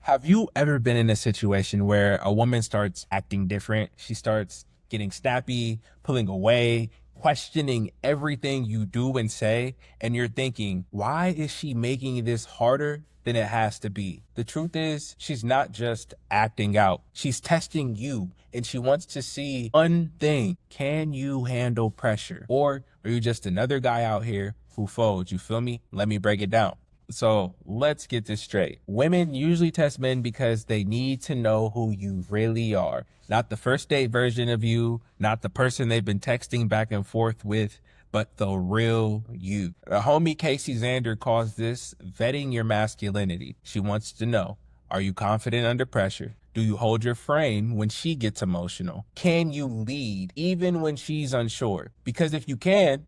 Have you ever been in a situation where a woman starts acting different? She starts getting snappy, pulling away, questioning everything you do and say, and you're thinking, why is she making this harder than it has to be? The truth is, she's not just acting out. She's testing you, and she wants to see one thing. Can you handle pressure? Or are you just another guy out here who folds? You feel me? Let me break it down. So let's get this straight. Women usually test men because they need to know who you really are. Not the first date version of you, not the person they've been texting back and forth with, but the real you. The homie Casey Xander calls this vetting your masculinity. She wants to know, are you confident under pressure? Do you hold your frame when she gets emotional? Can you lead even when she's unsure? Because if you can't,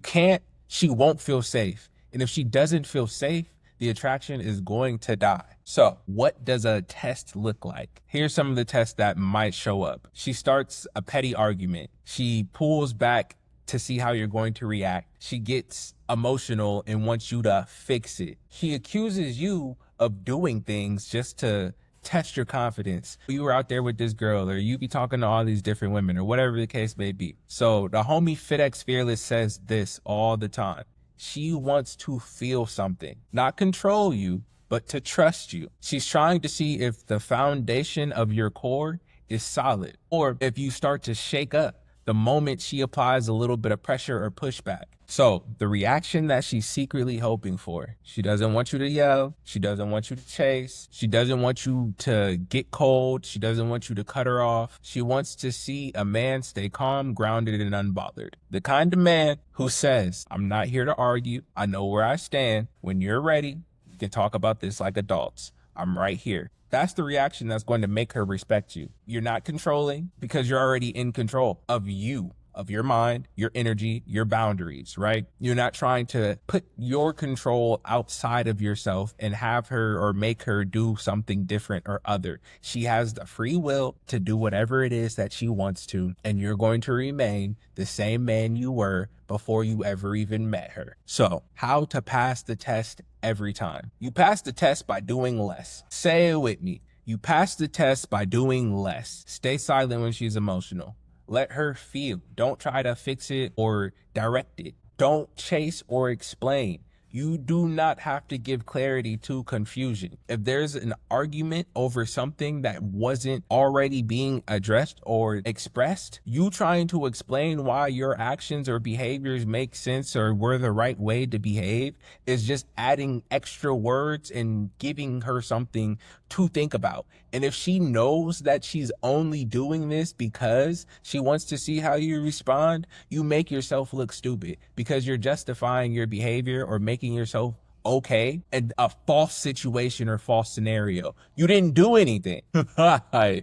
she won't feel safe. And if she doesn't feel safe, the attraction is going to die. So what does a test look like? Here's some of the tests that might show up. She starts a petty argument. She pulls back to see how you're going to react. She gets emotional and wants you to fix it. She accuses you of doing things just to test your confidence. You were out there with this girl, or you be talking to all these different women, or whatever the case may be. So the homie FitX Fearless says this all the time. She wants to feel something, not control you, but to trust you. She's trying to see if the foundation of your core is solid, or if you start to shake up the moment she applies a little bit of pressure or pushback. So the reaction that she's secretly hoping for, she doesn't want you to yell. She doesn't want you to chase. She doesn't want you to get cold. She doesn't want you to cut her off. She wants to see a man stay calm, grounded, and unbothered. The kind of man who says, I'm not here to argue. I know where I stand. When you're ready, we can talk about this like adults. I'm right here. That's the reaction that's going to make her respect you. You're not controlling because you're already in control of you, of your mind, your energy, your boundaries, right? You're not trying to put your control outside of yourself and have her or make her do something different or other. She has the free will to do whatever it is that she wants to, and you're going to remain the same man you were before you ever even met her. So, how to pass the test every time? You pass the test by doing less. Say it with me. You pass the test by doing less. Stay silent when she's emotional. Let her feel. Don't try to fix it or direct it. Don't chase or explain. You do not have to give clarity to confusion. If there's an argument over something that wasn't already being addressed or expressed, you trying to explain why your actions or behaviors make sense or were the right way to behave is just adding extra words and giving her something to think about. And if she knows that she's only doing this because she wants to see how you respond, you make yourself look stupid because you're justifying your behavior or making yourself okay in a false situation or false scenario. You didn't do anything.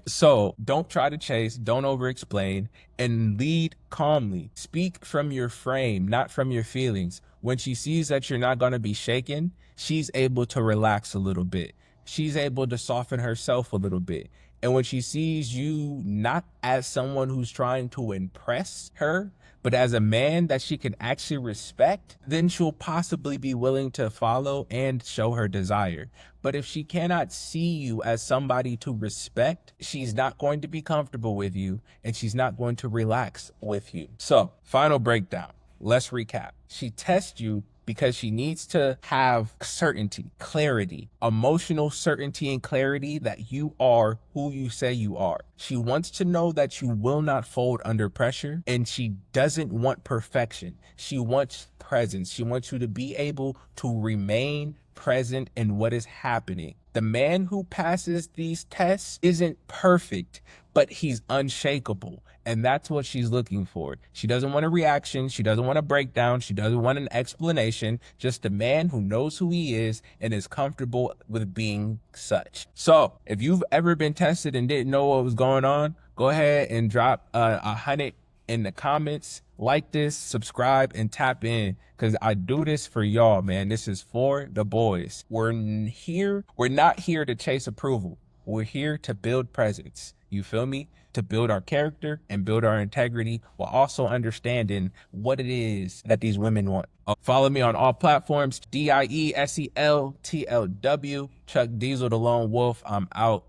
So don't try to chase, don't over explain, and lead calmly. Speak from your frame, not from your feelings. When she sees that you're not going to be shaken, she's able to relax a little bit. She's able to soften herself a little bit. And when she sees you not as someone who's trying to impress her, but as a man that she can actually respect, then she'll possibly be willing to follow and show her desire. But if she cannot see you as somebody to respect, she's not going to be comfortable with you and she's not going to relax with you. So, final breakdown. Let's recap. She tests you because she needs to have certainty, clarity, emotional certainty and clarity that you are who you say you are. She wants to know that you will not fold under pressure, and she doesn't want perfection. She wants presence. She wants you to be able to remain present in what is happening. The man who passes these tests isn't perfect, but he's unshakable. And that's what she's looking for. She doesn't want a reaction. She doesn't want a breakdown. She doesn't want an explanation. Just a man who knows who he is and is comfortable with being such. So if you've ever been tested and didn't know what was going on, go ahead and drop 100 in the comments. Like this, subscribe, and tap in because I do this for y'all, man. This is for the boys. We're not here to chase approval. We're here to build presence. You feel me? To build our character and build our integrity while also understanding what it is that these women want. Follow me on all platforms. DIESELTLW. Chuck Diesel, the Lone Wolf. I'm out.